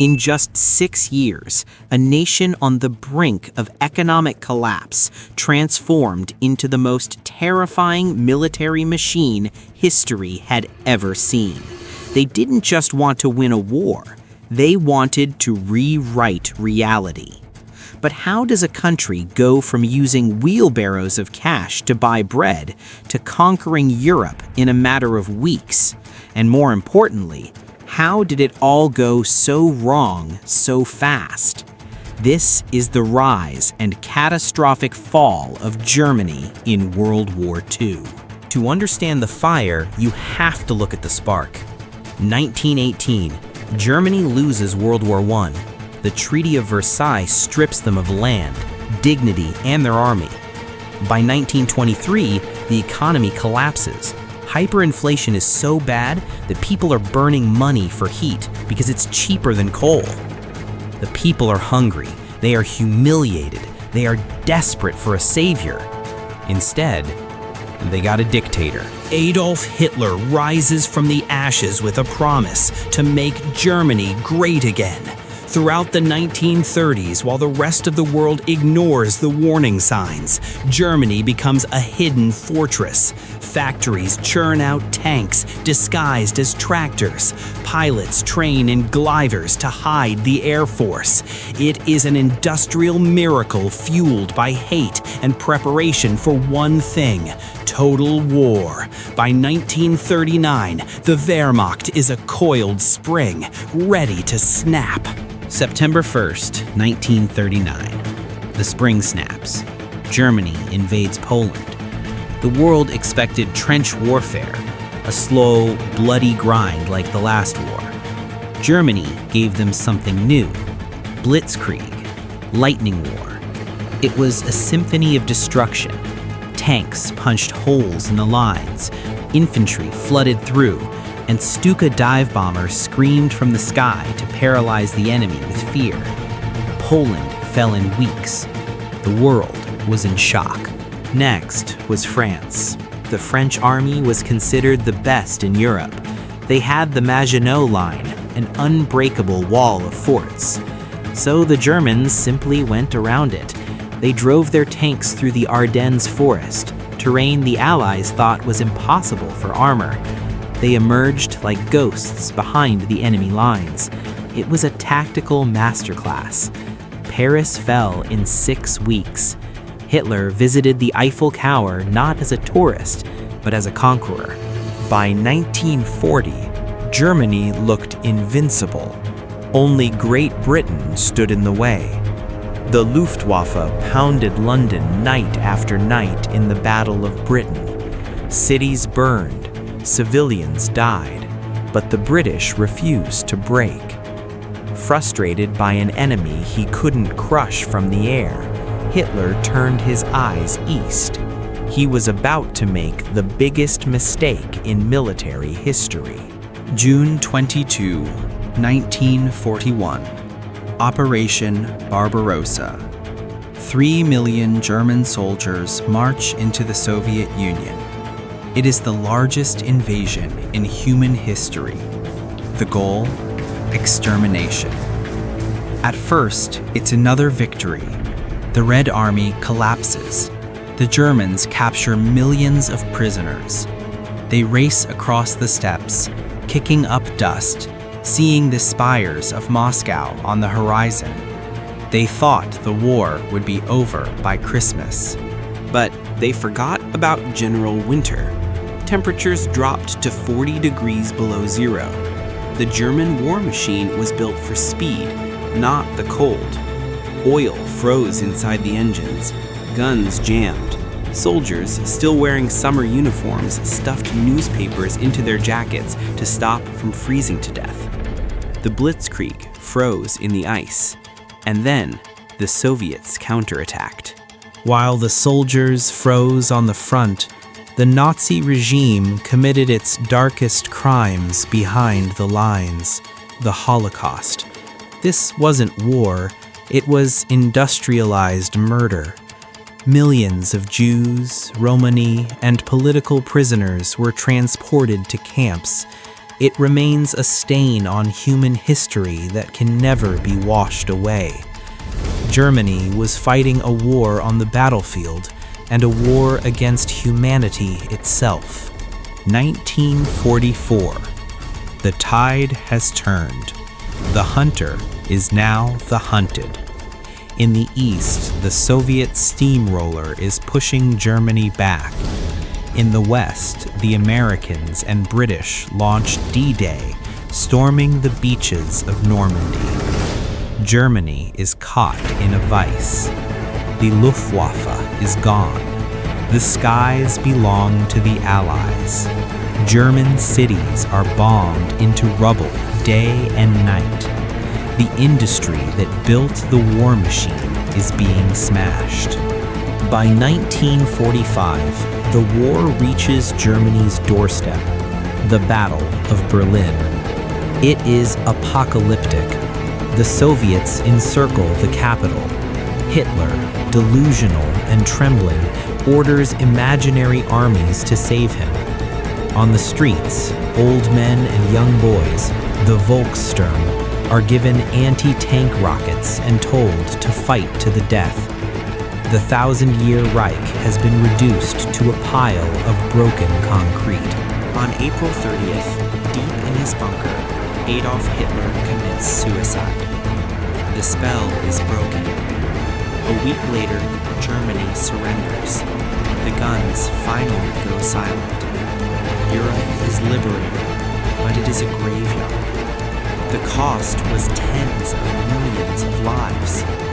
In just 6 years, a nation on the brink of economic collapse transformed into the most terrifying military machine history had ever seen. They didn't just want to win a war, they wanted to rewrite reality. But how does a country go from using wheelbarrows of cash to buy bread to conquering Europe in a matter of weeks? And more importantly, how did it all go so wrong so fast? This is the rise and catastrophic fall of Germany in World War II. To understand the fire, you have to look at the spark. 1918, Germany loses World War I. The Treaty of Versailles strips them of land, dignity, and their army. By 1923, the economy collapses. Hyperinflation is so bad that people are burning money for heat because it's cheaper than coal. The people are hungry, they are humiliated, they are desperate for a savior. Instead, they got a dictator. Adolf Hitler rises from the ashes with a promise to make Germany great again. Throughout the 1930s, while the rest of the world ignores the warning signs, Germany becomes a hidden fortress. Factories churn out tanks disguised as tractors. Pilots train in gliders to hide the Air Force. It is an industrial miracle fueled by hate and preparation for one thing: total war. By 1939, the Wehrmacht is a coiled spring, ready to snap. September 1st, 1939. The spring snaps. Germany invades Poland. The world expected trench warfare, a slow, bloody grind like the last war. Germany gave them something new: Blitzkrieg, lightning war. It was a symphony of destruction. Tanks punched holes in the lines, infantry flooded through, and Stuka dive bombers screamed from the sky to paralyze the enemy with fear. Poland fell in weeks. The world was in shock. Next was France. The French army was considered the best in Europe. They had the Maginot Line, an unbreakable wall of forts. So the Germans simply went around it. They drove their tanks through the Ardennes forest, terrain the Allies thought was impossible for armor. They emerged like ghosts behind the enemy lines. It was a tactical masterclass. Paris fell in 6 weeks. Hitler visited the Eiffel Tower not as a tourist, but as a conqueror. By 1940, Germany looked invincible. Only Great Britain stood in the way. The Luftwaffe pounded London night after night in the Battle of Britain. Cities burned. Civilians died, but the British refused to break. Frustrated by an enemy he couldn't crush from the air, Hitler turned his eyes east. He was about to make the biggest mistake in military history. June 22, 1941. Operation Barbarossa. 3 million German soldiers march into the Soviet Union. It is the largest invasion in human history. The goal? Extermination. At first, it's another victory. The Red Army collapses. The Germans capture millions of prisoners. They race across the steppes, kicking up dust, seeing the spires of Moscow on the horizon. They thought the war would be over by Christmas. But they forgot about General Winter. Temperatures dropped to 40 degrees below zero. The German war machine was built for speed, not the cold. Oil froze inside the engines. Guns jammed. Soldiers, still wearing summer uniforms, stuffed newspapers into their jackets to stop from freezing to death. The Blitzkrieg froze in the ice. And then, the Soviets counterattacked. While the soldiers froze on the front, the Nazi regime committed its darkest crimes behind the lines: the Holocaust. This wasn't war, it was industrialized murder. Millions of Jews, Romani, and political prisoners were transported to camps. It remains a stain on human history that can never be washed away. Germany was fighting a war on the battlefield and a war against humanity itself. 1944. The tide has turned. The hunter is now the hunted. In the east, the Soviet steamroller is pushing Germany back. In the west, the Americans and British launched D-Day, storming the beaches of Normandy. Germany is caught in a vice. The Luftwaffe is gone. The skies belong to the Allies. German cities are bombed into rubble day and night. The industry that built the war machine is being smashed. By 1945, the war reaches Germany's doorstep, the Battle of Berlin. It is apocalyptic. The Soviets encircle the capital. Hitler, delusional and trembling, orders imaginary armies to save him. On the streets, old men and young boys, the Volkssturm, are given anti-tank rockets and told to fight to the death. The 1,000-year Reich has been reduced to a pile of broken concrete. On April 30th, deep in his bunker, Adolf Hitler commits suicide. The spell is broken. A week later, Germany surrenders. The guns finally go silent. Europe is liberated, but it is a graveyard. The cost was tens of millions of lives.